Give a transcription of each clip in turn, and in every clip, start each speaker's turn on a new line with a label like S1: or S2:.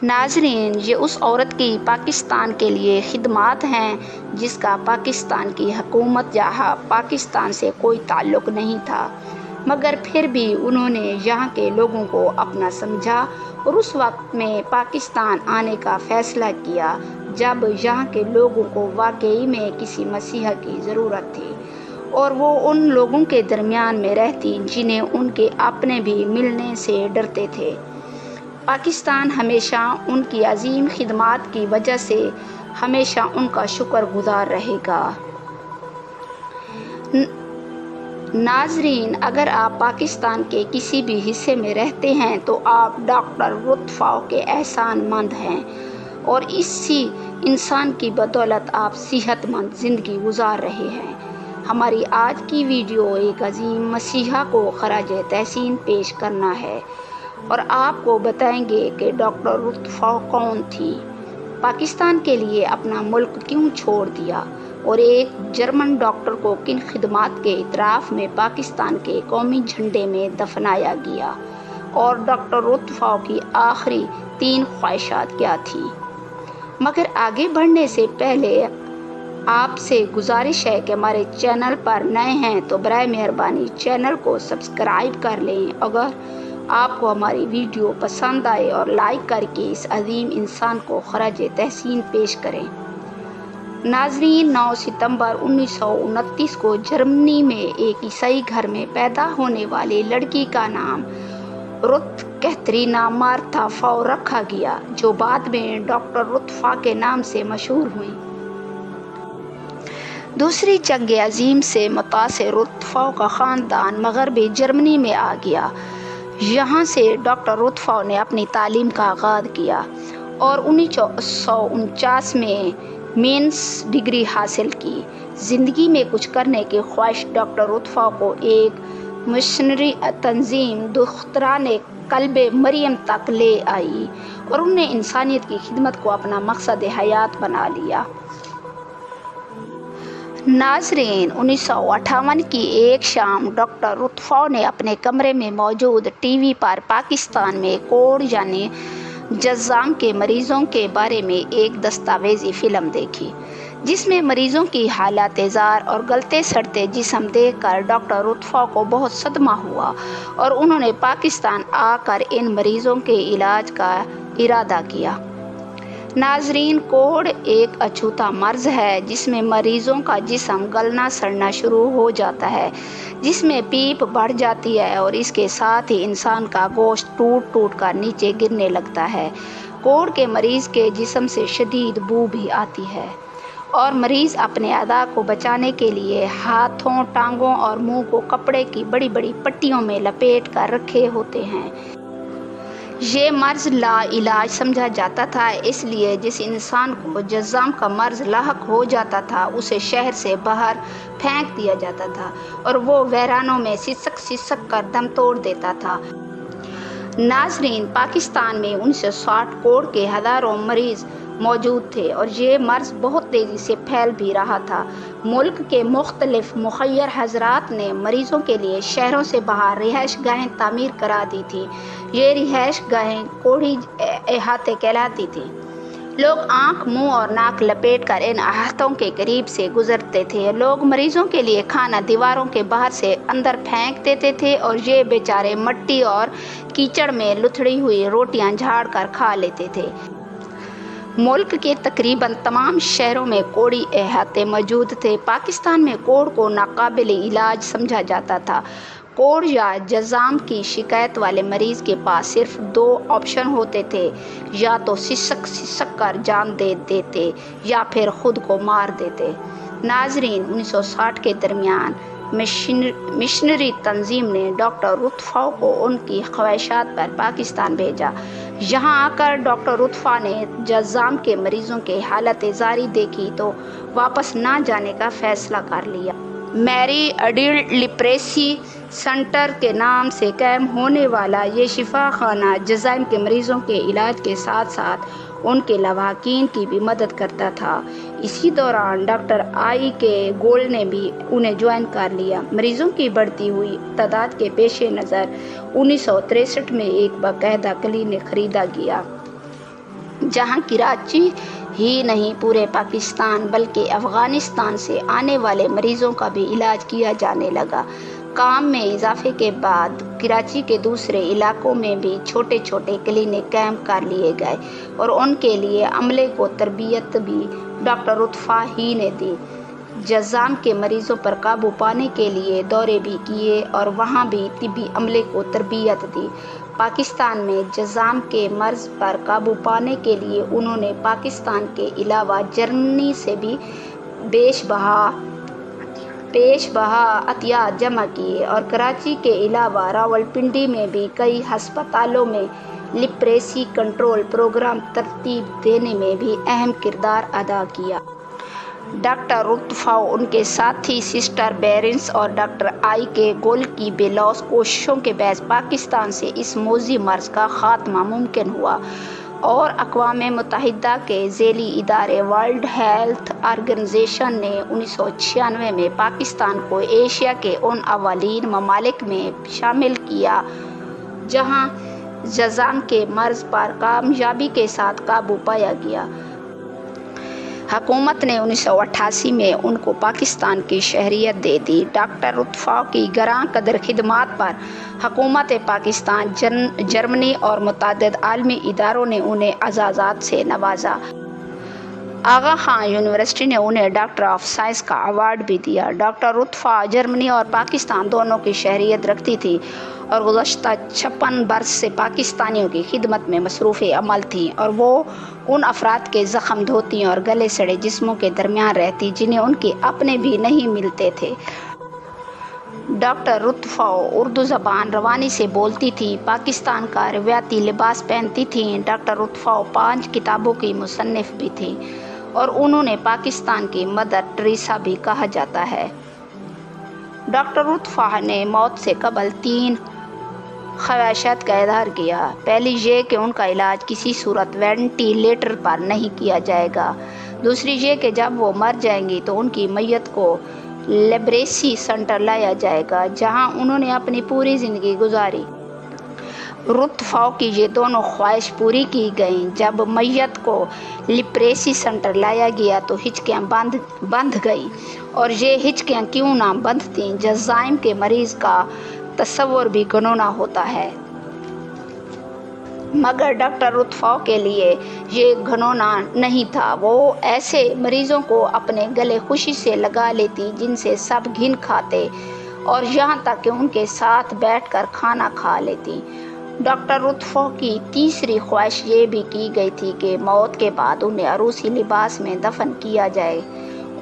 S1: ناظرین، یہ اس عورت کی پاکستان کے لیے خدمات ہیں جس کا پاکستان کی حکومت یا پاکستان سے کوئی تعلق نہیں تھا، مگر پھر بھی انہوں نے یہاں کے لوگوں کو اپنا سمجھا اور اس وقت میں پاکستان آنے کا فیصلہ کیا جب یہاں کے لوگوں کو واقعی میں کسی مسیحا کی ضرورت تھی، اور وہ ان لوگوں کے درمیان میں رہتی جنہیں ان کے اپنے بھی ملنے سے ڈرتے تھے۔ پاکستان ہمیشہ ان کی عظیم خدمات کی وجہ سے ہمیشہ ان کا شکر گزار رہے گا۔ ناظرین، اگر آپ پاکستان کے کسی بھی حصے میں رہتے ہیں تو آپ ڈاکٹر رت فاؤ کے احسان مند ہیں، اور اسی انسان کی بدولت آپ صحت مند زندگی گزار رہے ہیں۔ ہماری آج کی ویڈیو ایک عظیم مسیحا کو خراج تحسین پیش کرنا ہے، اور آپ کو بتائیں گے کہ ڈاکٹر رت فاؤ کون تھی، پاکستان کے لیے اپنا ملک کیوں چھوڑ دیا، اور ایک جرمن ڈاکٹر کو کن خدمات کے اعتراف میں پاکستان کے قومی جھنڈے میں دفنایا گیا، اور ڈاکٹر رت فاؤ کی آخری 3 خواہشات کیا تھیں۔ مگر آگے بڑھنے سے پہلے آپ سے گزارش ہے کہ ہمارے چینل پر نئے ہیں تو برائے مہربانی چینل کو سبسکرائب کر لیں۔ اگر آپ کو ہماری ویڈیو پسند آئے اور لائک کر کے اس عظیم انسان کو خراج تحسین پیش کریں۔ ناظرین، 9 ستمبر 1929 کو جرمنی میں ایک عیسائی گھر میں پیدا ہونے والی لڑکی کا نام رت کیتھرینا مارتھا فاؤ رکھا گیا، جو بعد میں ڈاکٹر رت فاؤ کے نام سے مشہور ہوئیں۔ دوسری جنگ عظیم سے متاثر رت فاؤ کا خاندان مغربی جرمنی میں آ گیا۔ یہاں سے ڈاکٹر رت فاؤ نے اپنی تعلیم کا آغاز کیا اور 1949 میں مینس ڈگری حاصل کی۔ زندگی میں کچھ کرنے کی خواہش ڈاکٹر رت فاؤ کو ایک مشنری تنظیم دختران قلب مریم تک لے آئی، اور انہوں نے انسانیت کی خدمت کو اپنا مقصد حیات بنا لیا۔ ناظرین، 1958 کی ایک شام ڈاکٹر رت فاؤ نے اپنے کمرے میں موجود ٹی وی پر پاکستان میں کوڑ یعنی جذام کے مریضوں کے بارے میں ایک دستاویزی فلم دیکھی، جس میں مریضوں کی حالت زار اور گلتے سڑتے جسم دیکھ کر ڈاکٹر رت فاؤ کو بہت صدمہ ہوا، اور انہوں نے پاکستان آ کر ان مریضوں کے علاج کا ارادہ کیا۔ ناظرین، کوڑ ایک اچھوتا مرض ہے جس میں مریضوں کا جسم گلنا سڑنا شروع ہو جاتا ہے، جس میں پیپ بڑھ جاتی ہے، اور اس کے ساتھ ہی انسان کا گوشت ٹوٹ ٹوٹ کر نیچے گرنے لگتا ہے۔ کوڑ کے مریض کے جسم سے شدید بو بھی آتی ہے، اور مریض اپنے اعضاء کو بچانے کے لیے ہاتھوں، ٹانگوں اور منہ کو کپڑے کی بڑی بڑی پٹیوں میں لپیٹ کر رکھے ہوتے ہیں۔ یہ مرض لا علاج سمجھا جاتا تھا، اس لیے جس انسان کو جذام کا مرض لاحق ہو جاتا تھا اسے شہر سے باہر پھینک دیا جاتا تھا، اور وہ ویرانوں میں سسک سسک کر دم توڑ دیتا تھا۔ ناظرین، پاکستان میں 1960 کوڑ کے ہزاروں مریض موجود تھے، اور یہ مرض بہت تیزی سے پھیل بھی رہا تھا۔ ملک کے مختلف مخیر حضرات نے مریضوں کے لیے شہروں سے باہر رہائش گاہیں تعمیر کرا دی تھیں۔ یہ رہائش گاہیں کوڑی احاطے کہلاتی تھیں۔ لوگ آنکھ، منہ اور ناک لپیٹ کر ان احاطوں کے قریب سے گزرتے تھے۔ لوگ مریضوں کے لیے کھانا دیواروں کے باہر سے اندر پھینک دیتے تھے، اور یہ بیچارے مٹی اور کیچڑ میں لتھڑی ہوئی روٹیاں جھاڑ کر کھا لیتے تھے۔ ملک کے تقریباً تمام شہروں میں کوڑی احاطے موجود تھے۔ پاکستان میں کوڑ کو ناقابل علاج سمجھا جاتا تھا۔ کوڑ یا جذام کی شکایت والے مریض کے پاس صرف 2 آپشن ہوتے تھے، یا تو سسک سسک کر جان دے دیتے یا پھر خود کو مار دیتے۔ ناظرین، 1960 کے درمیان مشنری تنظیم نے ڈاکٹر رت فاؤ کو ان کی خواہشات پر پاکستان بھیجا۔ یہاں آ کر ڈاکٹر رت فاؤ نے جذام کے مریضوں کی حالت زاری دیکھی تو واپس نہ جانے کا فیصلہ کر لیا۔ میری اڈلٹ لیپریسی سینٹر کے نام سے قائم ہونے والا یہ شفا خانہ جذام کے مریضوں کے علاج کے ساتھ ساتھ ان کے لواحقین کی بھی مدد کرتا تھا۔ اسی دوران ڈاکٹر آئی کے گول نے بھی انہیں جوائن کر لیا۔ مریضوں کی بڑھتی ہوئی تعداد کے پیش نظر 1963 میں ایک باقاعدہ کلینک خریدا گیا۔ جہاں کراچی ہی نہیں پورے پاکستان بلکہ افغانستان سے آنے والے مریضوں کا بھی علاج کیا جانے لگا۔ کام میں اضافے کے بعد کراچی کے دوسرے علاقوں میں بھی چھوٹے چھوٹے کلینک کیمپ کر لیے گئے اور ان کے لیے عملے کو تربیت بھی ڈاکٹر لطفہ ہی نے دی۔ جذام کے مریضوں پر قابو پانے کے لیے دورے بھی کیے اور وہاں بھی طبی عملے کو تربیت دی۔ پاکستان میں جذام کے مرض پر قابو پانے کے لیے انہوں نے پاکستان کے علاوہ جرمنی سے بھی پیش بہا عطیات جمع کیے اور کراچی کے علاوہ راولپنڈی میں بھی کئی ہسپتالوں میں لیپریسی کنٹرول پروگرام ترتیب دینے میں بھی اہم کردار ادا کیا۔ ڈاکٹر لطفہ، ان کے ساتھی سسٹر بیرنس اور ڈاکٹر آئی کے گول کی بے لوث کوششوں کے باعث پاکستان سے اس موذی مرض کا خاتمہ ممکن ہوا اور اقوام متحدہ کے ذیلی ادارے ورلڈ ہیلتھ آرگنائزیشن نے 1996 میں پاکستان کو ایشیا کے ان اولین ممالک میں شامل کیا جہاں جذام کے مرض پر کامیابی کے ساتھ قابو پایا گیا۔ حکومت نے 1988 میں ان کو پاکستان کی شہریت دے دی۔ ڈاکٹر لطفہ کی گراں قدر خدمات پر حکومت پاکستان، جرمنی اور متعدد عالمی اداروں نے انہیں اعزازات سے نوازا۔ آغا خان یونیورسٹی نے انہیں ڈاکٹر آف سائنس کا ایوارڈ بھی دیا۔ ڈاکٹر لطفہ جرمنی اور پاکستان دونوں کی شہریت رکھتی تھیں اور گزشتہ 56 برس سے پاکستانیوں کی خدمت میں مصروف عمل تھیں اور وہ ان افراد کے زخم دھوتی اور گلے سڑے جسموں کے درمیان رہتی جنہیں ان کے اپنے بھی نہیں ملتے تھے۔ ڈاکٹر لطفہ اردو زبان روانی سے بولتی تھیں، پاکستان کا روایتی لباس پہنتی تھیں۔ ڈاکٹر لطفہ 5 کتابوں کی مصنف بھی تھیں اور انہوں نے پاکستان کی مدر ٹریسا بھی کہا جاتا ہے۔ ڈاکٹر لطفہ نے موت سے قبل 3 خواہشات کا اظہار کیا۔ پہلی یہ کہ ان کا علاج کسی صورت وینٹی لیٹر پر نہیں کیا جائے گا۔ دوسری یہ کہ جب وہ مر جائیں گی تو ان کی میت کو لیپریسی سینٹر لایا جائے گا جہاں انہوں نے اپنی پوری زندگی گزاری۔ لطفہ کی یہ دونوں خواہش پوری کی گئیں۔ جب میت کو لیپریسی سینٹر لایا گیا تو ہچکیاں بندھ گئیں اور یہ ہچکیاں کیوں نہ بندھتیں؟ جذام کے مریض کا تصور بھی گھناؤنا ہوتا ہے، مگر ڈاکٹر لطفہ کے لیے یہ گھناؤنا نہیں تھا۔ وہ ایسے مریضوں کو اپنے گلے خوشی سے لگا لیتی جن سے سب گھن کھاتے اور یہاں تک کہ ان کے ساتھ بیٹھ کر کھانا کھا لیتی۔ ڈاکٹر لطفہ کی تیسری خواہش یہ بھی کی گئی تھی کہ موت کے بعد انہیں عروسی لباس میں دفن کیا جائے۔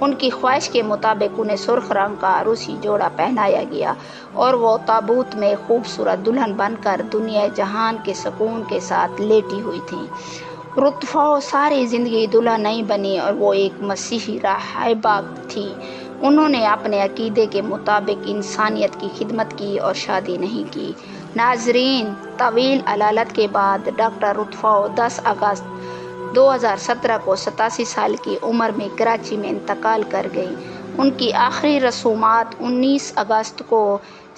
S1: ان کی خواہش کے مطابق انہیں سرخ رنگ کا عروسی جوڑا پہنایا گیا اور وہ تابوت میں خوبصورت دلہن بن کر دنیا جہان کے سکون کے ساتھ لیٹی ہوئی تھیں۔ لطفہ ساری زندگی دلہن نہیں بنی اور وہ ایک مسیحی راہبہ تھی۔ انہوں نے اپنے عقیدے کے مطابق انسانیت کی خدمت کی اور شادی نہیں کی۔ ناظرین، طویل علالت کے بعد ڈاکٹر لطفہ 10 اگست 2017 کو 87 سال کی عمر میں کراچی میں انتقال کر گئیں۔ ان کی آخری رسومات 19 اگست کو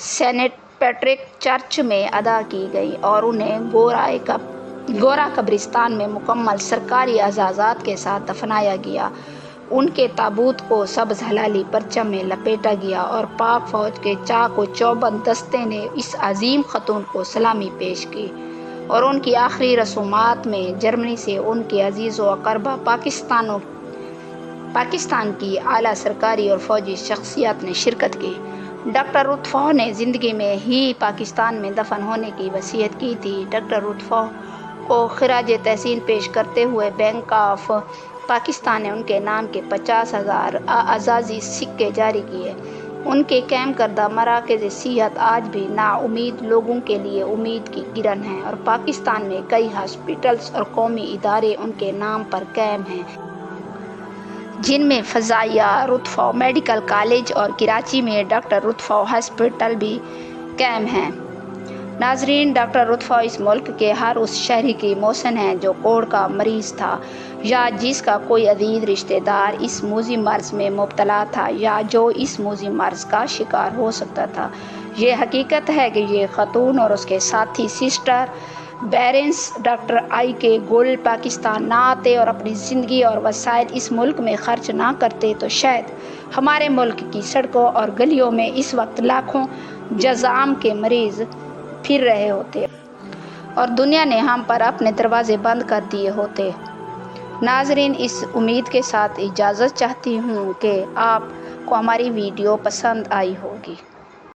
S1: سینٹ پیٹرک چرچ میں ادا کی گئیں اور انہیں گورا قبرستان میں مکمل سرکاری اعزازات کے ساتھ دفنایا گیا۔ ان کے تابوت کو سبز ہلالی پرچم میں لپیٹا گیا اور پاک فوج کے چاق و چوبند دستے نے اس عظیم خاتون کو سلامی پیش کی اور ان کی آخری رسومات میں جرمنی سے ان کے عزیز و اقربا پاکستان کی اعلیٰ سرکاری اور فوجی شخصیات نے شرکت کی۔ ڈاکٹر لطفہ نے زندگی میں ہی پاکستان میں دفن ہونے کی وصیت کی تھی۔ ڈاکٹر لطفہ کو خراج تحسین پیش کرتے ہوئے بینک آف پاکستان نے ان کے نام کے 50,000 اعزازی سکے جاری کیے۔ ان کے قائم کردہ مراکز صحت آج بھی نا امید لوگوں کے لیے امید کی کرن ہیں اور پاکستان میں کئی ہاسپٹلز اور قومی ادارے ان کے نام پر قائم ہیں، جن میں فضائیہ لطفہ میڈیکل کالج اور کراچی میں ڈاکٹر لطفہ ہاسپٹل بھی قائم ہیں۔ ناظرین، ڈاکٹر لطفہ اس ملک کے ہر اس شہری کی محسن ہیں جو کوڑ کا مریض تھا یا جس کا کوئی عزیز رشتہ دار اس موذی مرض میں مبتلا تھا یا جو اس موذی مرض کا شکار ہو سکتا تھا۔ یہ حقیقت ہے کہ یہ خاتون اور اس کے ساتھی سسٹر بیرنس ڈاکٹر آئی کے گول پاکستان نہ آتے اور اپنی زندگی اور وسائل اس ملک میں خرچ نہ کرتے تو شاید ہمارے ملک کی سڑکوں اور گلیوں میں اس وقت لاکھوں جزام کے مریض پھر رہے ہوتے اور دنیا نے ہم پر اپنے دروازے بند کر دیے ہوتے۔ ناظرین، اس امید کے ساتھ اجازت چاہتی ہوں کہ آپ کو ہماری ویڈیو پسند آئی ہوگی۔